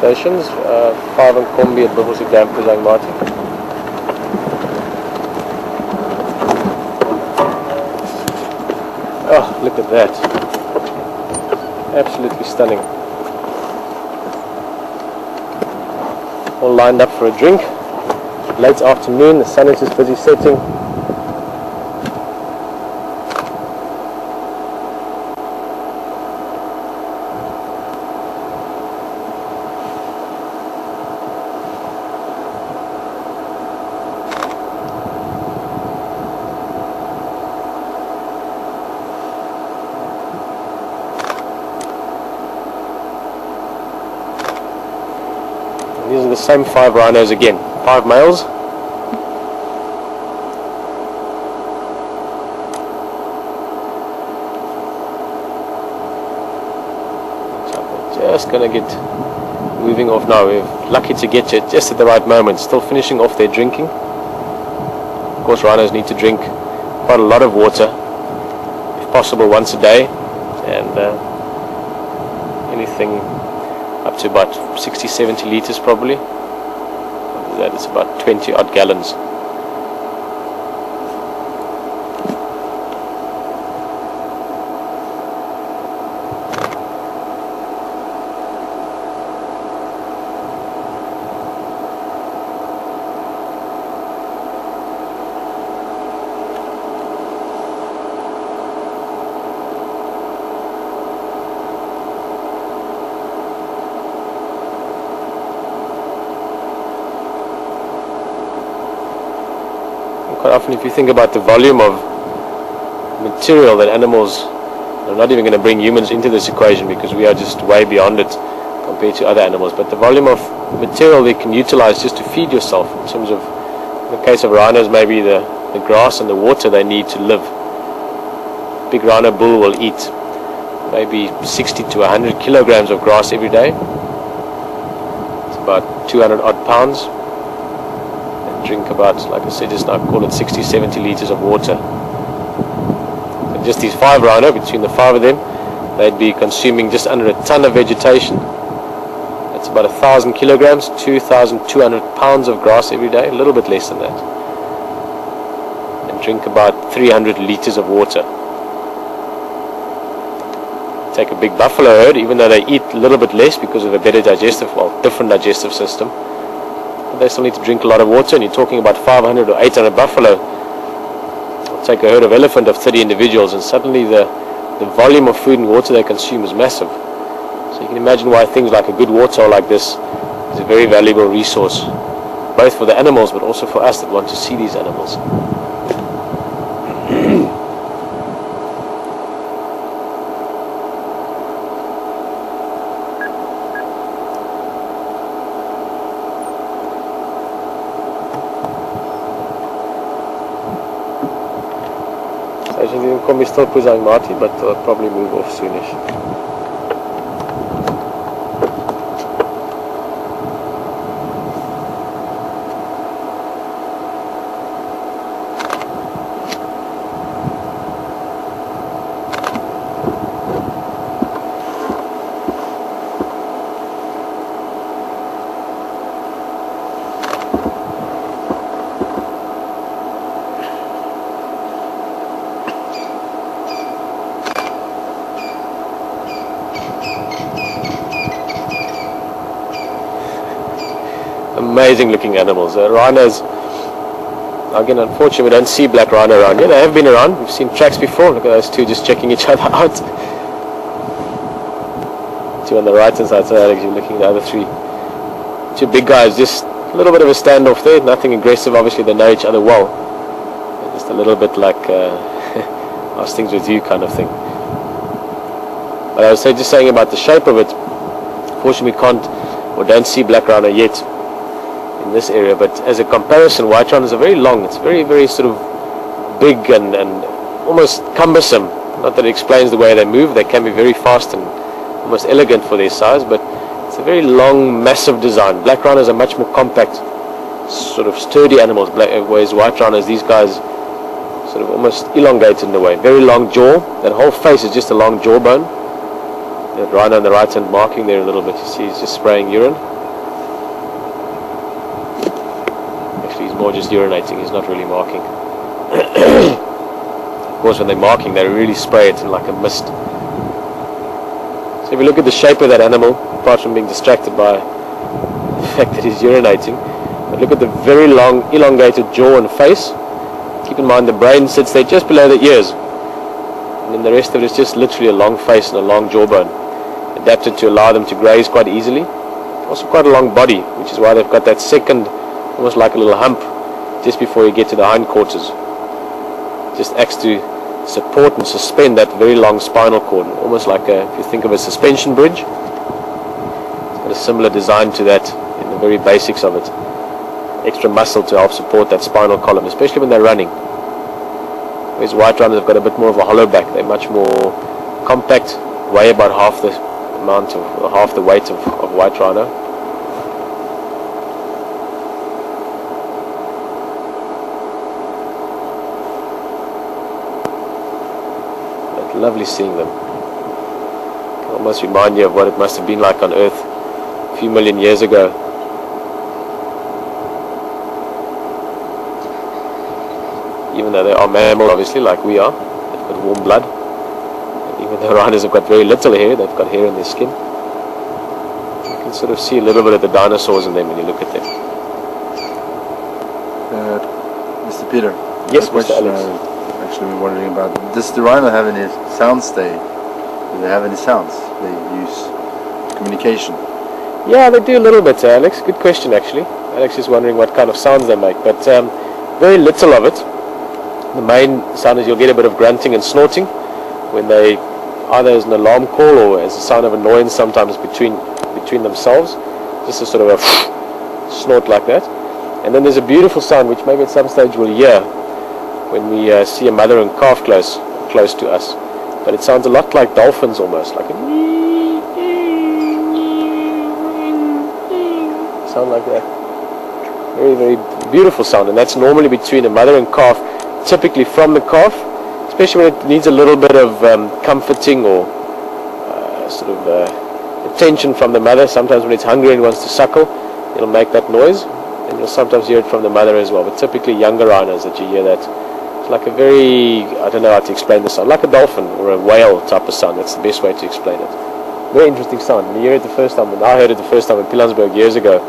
stations, 5 and Combi at Buffelshoek Dam, Marty. Oh, look at that. Absolutely stunning. All lined up for a drink. Late afternoon, the sun is just busy setting. These are the same 5 rhinos again, 5 males. Just gonna get moving off now. We're lucky to get you just at the right moment. Still finishing off their drinking. Of course, rhinos need to drink quite a lot of water, if possible once a day, and anything up to about 60-70 liters probably. That is about 20 odd gallons. Quite often, if you think about the volume of material that animals, I'm not even going to bring humans into this equation because we are just way beyond it compared to other animals, but the volume of material they can utilize just to feed yourself, in terms of, in the case of rhinos, maybe the grass and the water they need to live. Big rhino bull will eat maybe 60 to 100 kilograms of grass every day. It's about 200 odd pounds. Drink about, like I said just now, call it 60-70 liters of water. So just these 5 rhino, between the 5 of them, they'd be consuming just under a ton of vegetation. That's about 1,000 kilograms, 2,200 pounds of grass every day, a little bit less than that. And drink about 300 liters of water. Take a big buffalo herd, even though they eat a little bit less because of a better digestive, well, different digestive system, they still need to drink a lot of water, and you're talking about 500 or 800 buffalo. Or take a herd of elephant of 30 individuals, and suddenly the volume of food and water they consume is massive. So you can imagine why things like a good water like this is a very valuable resource, both for the animals but also for us that want to see these animals. Kom je still Puzang Marty, but I'll probably move off soonish. Amazing looking animals. Rhinos, again, unfortunately we don't see black rhino around here. They have been around, we've seen tracks before. Look at those two just checking each other out. Two on the right hand side, so Alex, you're looking at the other 3. 2 big guys, just a little bit of a standoff there, nothing aggressive. Obviously they know each other well. Just a little bit like how's things with you kind of thing. But I was just saying about the shape of it, unfortunately we can't or don't see black rhino yet in this area, but as a comparison, white rhinos are very long. It's very, very sort of big and almost cumbersome. Not that it explains the way they move. They can be very fast and almost elegant for their size, but it's a very long, massive design. Black rhinos are much more compact, sort of sturdy animals, whereas white rhinos, these guys sort of almost elongated in a way. Very long jaw. That whole face is just a long jawbone. The rhino on the right hand marking there a little bit. You see he's just spraying urine. Actually he's more just urinating, he's not really marking. Of course when they're marking they really spray it in like a mist. So if you look at the shape of that animal, apart from being distracted by the fact that he's urinating, but look at the very long elongated jaw and face. Keep in mind the brain sits there just below the ears, and then the rest of it is just literally a long face and a long jawbone, adapted to allow them to graze quite easily. Also quite a long body, which is why they've got that second, almost like a little hump, just before you get to the hindquarters. Just acts to support and suspend that very long spinal cord, almost like if you think of a suspension bridge. It's got a similar design to that in the very basics of it. Extra muscle to help support that spinal column, especially when they're running. Whereas white rhinos have got a bit more of a hollow back. They're much more compact, weigh about half the amount of, or half the weight of white rhino. But lovely seeing them. Can almost remind you of what it must have been like on Earth a few million years ago. Even though they are mammals, obviously, like we are, they've got warm blood. And even though rhinos have got very little hair, they've got hair in their skin. You can sort of see a little bit of the dinosaurs in them when you look at them. Mr. Peter. Yes, Mr. Alex. Actually, we're wondering about, does the rhino have any sounds do they have any sounds they use communication? Yeah, they do a little bit, Alex. Good question, actually. Alex is wondering what kind of sounds they make, but very little of it. The main sound is you'll get a bit of grunting and snorting when they, either as an alarm call or as a sign of annoyance sometimes between themselves, just a sort of a snort like that. And then there's a beautiful sound which maybe at some stage we'll hear when we see a mother and calf close to us. But it sounds a lot like dolphins almost, like a sound like that. Very, very beautiful sound, and that's normally between a mother and calf, typically from the calf, especially when it needs a little bit of comforting or sort of attention from the mother. Sometimes when it's hungry and wants to suckle, it'll make that noise, and you'll sometimes hear it from the mother as well, but typically younger rhinos that you hear that. It's like a very, I don't know how to explain the sound, like a dolphin or a whale type of sound. That's the best way to explain it. Very interesting sound. When you hear it the first time, when I heard it the first time in Pilanesberg years ago,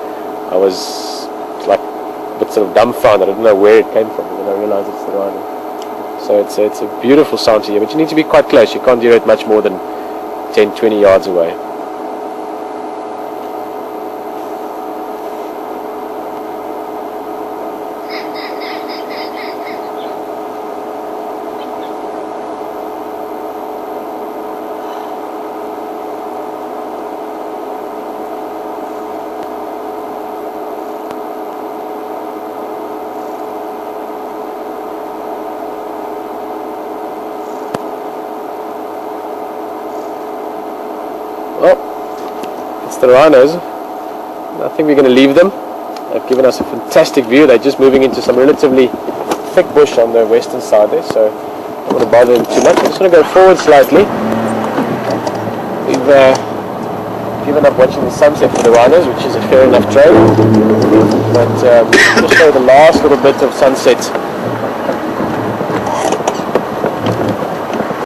I was like a bit sort of dumbfounded. I didn't know where it came from, and then I realized it's the rhino. So it's a beautiful sound to hear, but you need to be quite close. You can't hear it much more than 10-20 yards away. Well, it's the rhinos. I think we're going to leave them. They've given us a fantastic view. They're just moving into some relatively thick bush on the western side there, so I don't want to bother them too much. I'm just going to go forward slightly. We've given up watching the sunset for the rhinos, which is a fair enough trade. But just show the last little bit of sunset